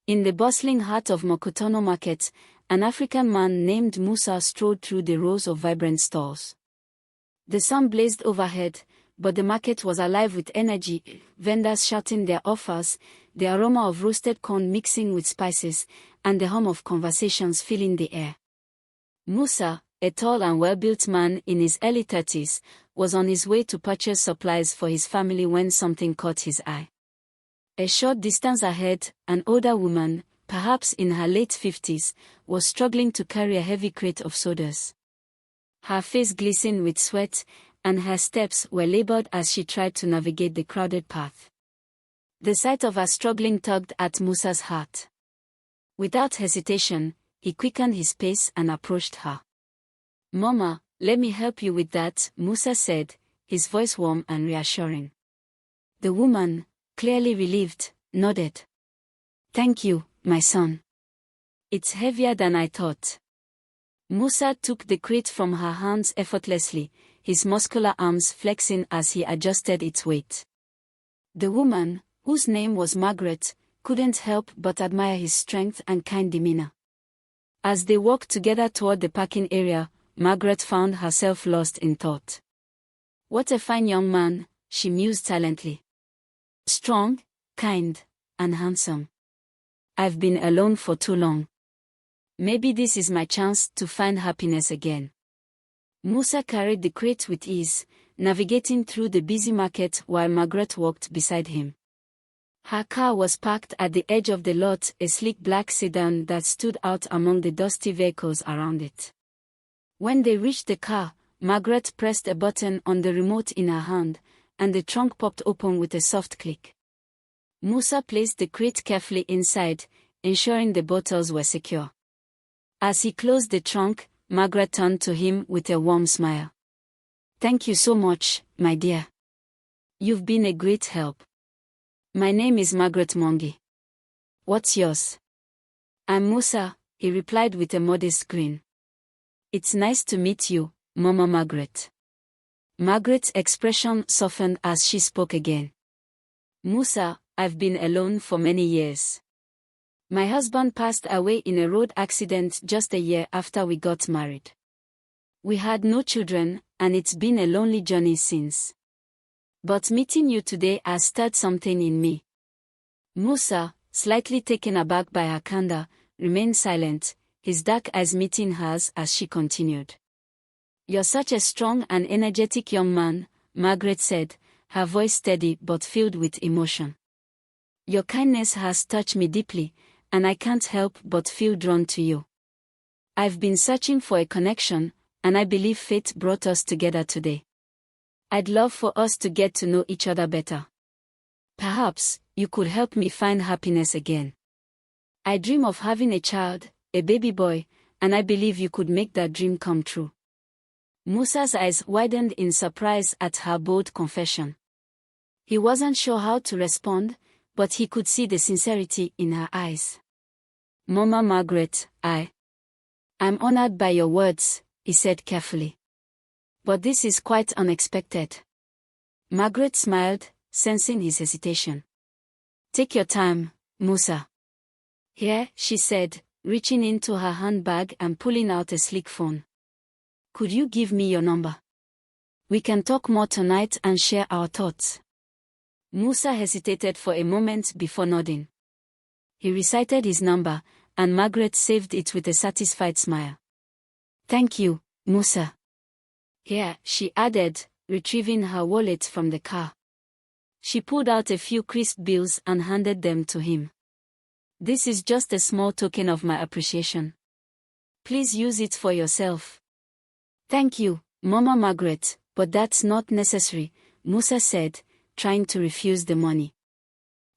In the bustling heart of Mokotono Market, an African man named Musa strode through the rows of vibrant stalls. The sun blazed overhead, but the market was alive with energy, vendors shouting their offers, the aroma of roasted corn mixing with spices, and the hum of conversations filling the air. Musa, a tall and well-built man in his early 30s, was on his way to purchase supplies for his family when something caught his eye. A short distance ahead, an older woman, perhaps in her late 50s, was struggling to carry a heavy crate of sodas. Her face glistened with sweat, and her steps were labored as she tried to navigate the crowded path. The sight of her struggling tugged at Musa's heart. Without hesitation, he quickened his pace and approached her. "Mama, let me help you with that," Musa said, his voice warm and reassuring. The woman, clearly relieved, nodded. "Thank you, my son. It's heavier than I thought." Musa took the crate from her hands effortlessly, his muscular arms flexing as he adjusted its weight. The woman, whose name was Margaret, couldn't help but admire his strength and kind demeanor. As they walked together toward the parking area, Margaret found herself lost in thought. "What a fine young man," she mused silently. "Strong, kind, and handsome. I've been alone for too long. Maybe this is my chance to find happiness again." Musa carried the crate with ease, navigating through the busy market while Margaret walked beside him. Her car was parked at the edge of the lot, a sleek black sedan that stood out among the dusty vehicles around it. When they reached the car, Margaret pressed a button on the remote in her hand, and the trunk popped open with a soft click. Musa placed the crate carefully inside, ensuring the bottles were secure. As he closed the trunk, Margaret turned to him with a warm smile. "Thank you so much, my dear. You've been a great help." "My name is Margaret Mongi. What's yours?" "I'm Musa," he replied with a modest grin. "It's nice to meet you, Mama Margaret." Margaret's expression softened as she spoke again. "Musa, I've been alone for many years. My husband passed away in a road accident just a year after we got married. We had no children, and it's been a lonely journey since. But meeting you today has stirred something in me." Musa, slightly taken aback by her candor, remained silent, his dark eyes meeting hers as she continued. "You're such a strong and energetic young man," Margaret said, her voice steady but filled with emotion. "Your kindness has touched me deeply, and I can't help but feel drawn to you. I've been searching for a connection, and I believe fate brought us together today. I'd love for us to get to know each other better. Perhaps you could help me find happiness again. I dream of having a child, a baby boy, and I believe you could make that dream come true." Musa's eyes widened in surprise at her bold confession. He wasn't sure how to respond, but he could see the sincerity in her eyes. "Mama Margaret, I'm honored by your words," he said carefully. "But this is quite unexpected." Margaret smiled, sensing his hesitation. "Take your time, Musa." "Here," she said, reaching into her handbag and pulling out a sleek phone. "Could you give me your number? We can talk more tonight and share our thoughts." Musa hesitated for a moment before nodding. He recited his number, and Margaret saved it with a satisfied smile. "Thank you, Musa." "Here," she added, retrieving her wallet from the car. She pulled out a few crisp bills and handed them to him. "This is just a small token of my appreciation. Please use it for yourself." "Thank you, Mama Margaret, but that's not necessary," Musa said, trying to refuse the money.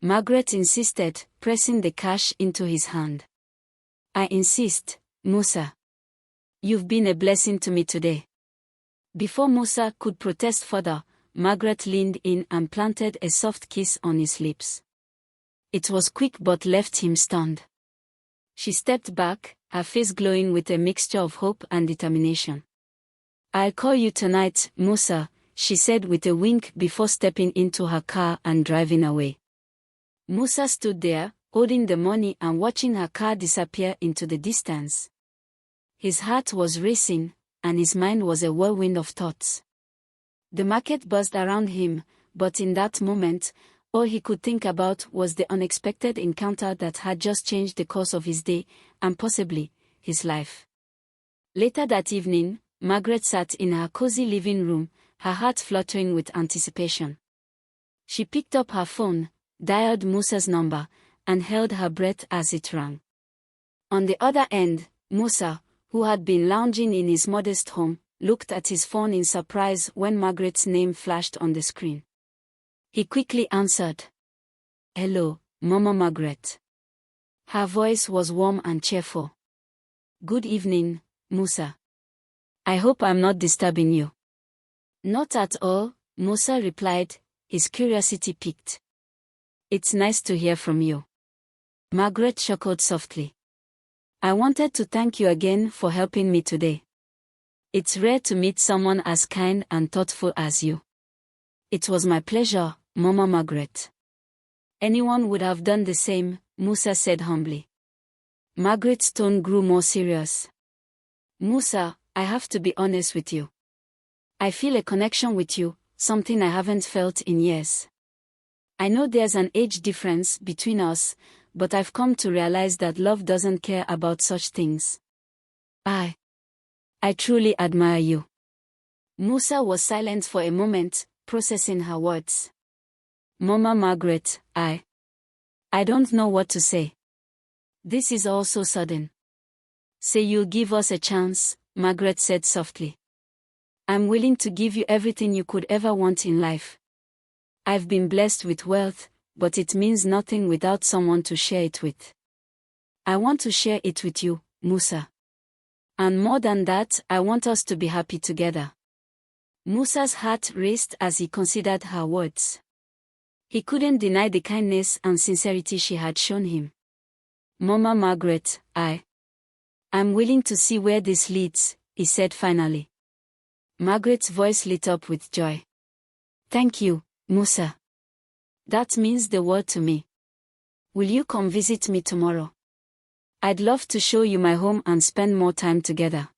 Margaret insisted, pressing the cash into his hand. "I insist, Musa. You've been a blessing to me today." Before Musa could protest further, Margaret leaned in and planted a soft kiss on his lips. It was quick but left him stunned. She stepped back, her face glowing with a mixture of hope and determination. "I'll call you tonight, Musa," she said with a wink before stepping into her car and driving away. Musa stood there, holding the money and watching her car disappear into the distance. His heart was racing, and his mind was a whirlwind of thoughts. The market buzzed around him, but in that moment, all he could think about was the unexpected encounter that had just changed the course of his day, and possibly, his life. Later that evening, Margaret sat in her cozy living room, her heart fluttering with anticipation. She picked up her phone, dialed Musa's number, and held her breath as it rang. On the other end, Musa, who had been lounging in his modest home, looked at his phone in surprise when Margaret's name flashed on the screen. He quickly answered. "Hello, Mama Margaret." Her voice was warm and cheerful. "Good evening, Musa. I hope I'm not disturbing you." "Not at all," Musa replied, his curiosity piqued. "It's nice to hear from you." Margaret chuckled softly. "I wanted to thank you again for helping me today. It's rare to meet someone as kind and thoughtful as you." "It was my pleasure, Mama Margaret." "Anyone would have done the same," Musa said humbly. Margaret's tone grew more serious. "Musa, I have to be honest with you. I feel a connection with you, something I haven't felt in years. I know there's an age difference between us, but I've come to realize that love doesn't care about such things. I truly admire you." Musa was silent for a moment, processing her words. "Mama Margaret, I don't know what to say. This is all so sudden." "Say you'll give us a chance," Margaret said softly. "I'm willing to give you everything you could ever want in life. I've been blessed with wealth, but it means nothing without someone to share it with. I want to share it with you, Musa. And more than that, I want us to be happy together." Musa's heart raced as he considered her words. He couldn't deny the kindness and sincerity she had shown him. "Mama Margaret, I'm willing to see where this leads," he said finally. Margaret's voice lit up with joy. "Thank you, Musa. That means the world to me. Will you come visit me tomorrow? I'd love to show you my home and spend more time together."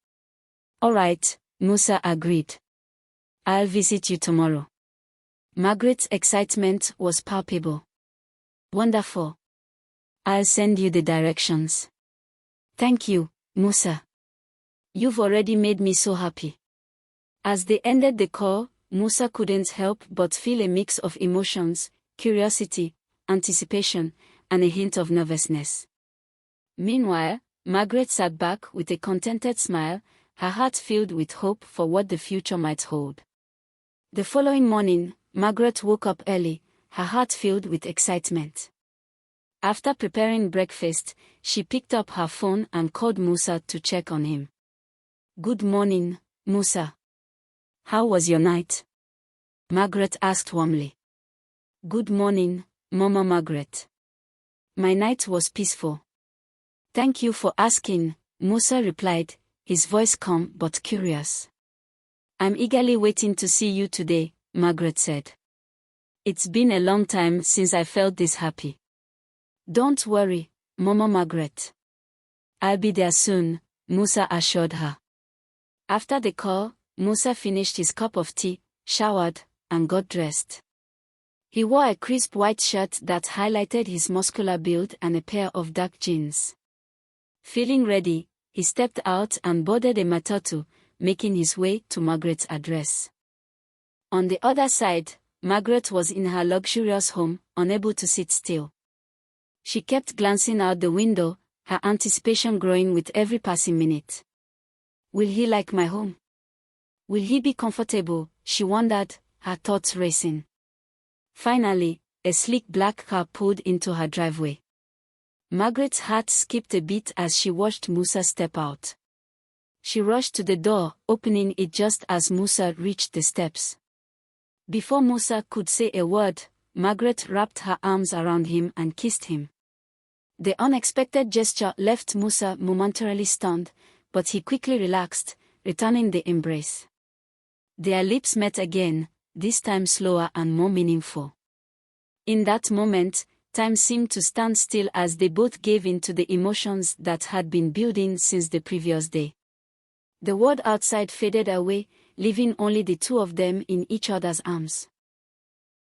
"All right," Musa agreed. "I'll visit you tomorrow." Margaret's excitement was palpable. "Wonderful. I'll send you the directions." "Thank you, Musa. You've already made me so happy." As they ended the call, Musa couldn't help but feel a mix of emotions, curiosity, anticipation, and a hint of nervousness. Meanwhile, Margaret sat back with a contented smile, her heart filled with hope for what the future might hold. The following morning, Margaret woke up early, her heart filled with excitement. After preparing breakfast, she picked up her phone and called Musa to check on him. "Good morning, Musa. How was your night?" Margaret asked warmly. "Good morning, Mama Margaret. My night was peaceful. Thank you for asking," Musa replied, his voice calm but curious. "I'm eagerly waiting to see you today," Margaret said. "It's been a long time since I felt this happy." "Don't worry, Mama Margaret. I'll be there soon," Musa assured her. After the call, Musa finished his cup of tea, showered, and got dressed. He wore a crisp white shirt that highlighted his muscular build and a pair of dark jeans. Feeling ready, he stepped out and boarded a matatu, making his way to Margaret's address. On the other side, Margaret was in her luxurious home, unable to sit still. She kept glancing out the window, her anticipation growing with every passing minute. Will he like my home? Will he be comfortable? She wondered, her thoughts racing. Finally, a sleek black car pulled into her driveway. Margaret's heart skipped a beat as she watched Musa step out. She rushed to the door, opening it just as Musa reached the steps. Before Musa could say a word, Margaret wrapped her arms around him and kissed him. The unexpected gesture left Musa momentarily stunned, but he quickly relaxed, returning the embrace. Their lips met again, this time slower and more meaningful. In that moment, Time seemed to stand still as they both gave in to the emotions that had been building since the previous day. The world outside faded away, leaving only the two of them in each other's arms.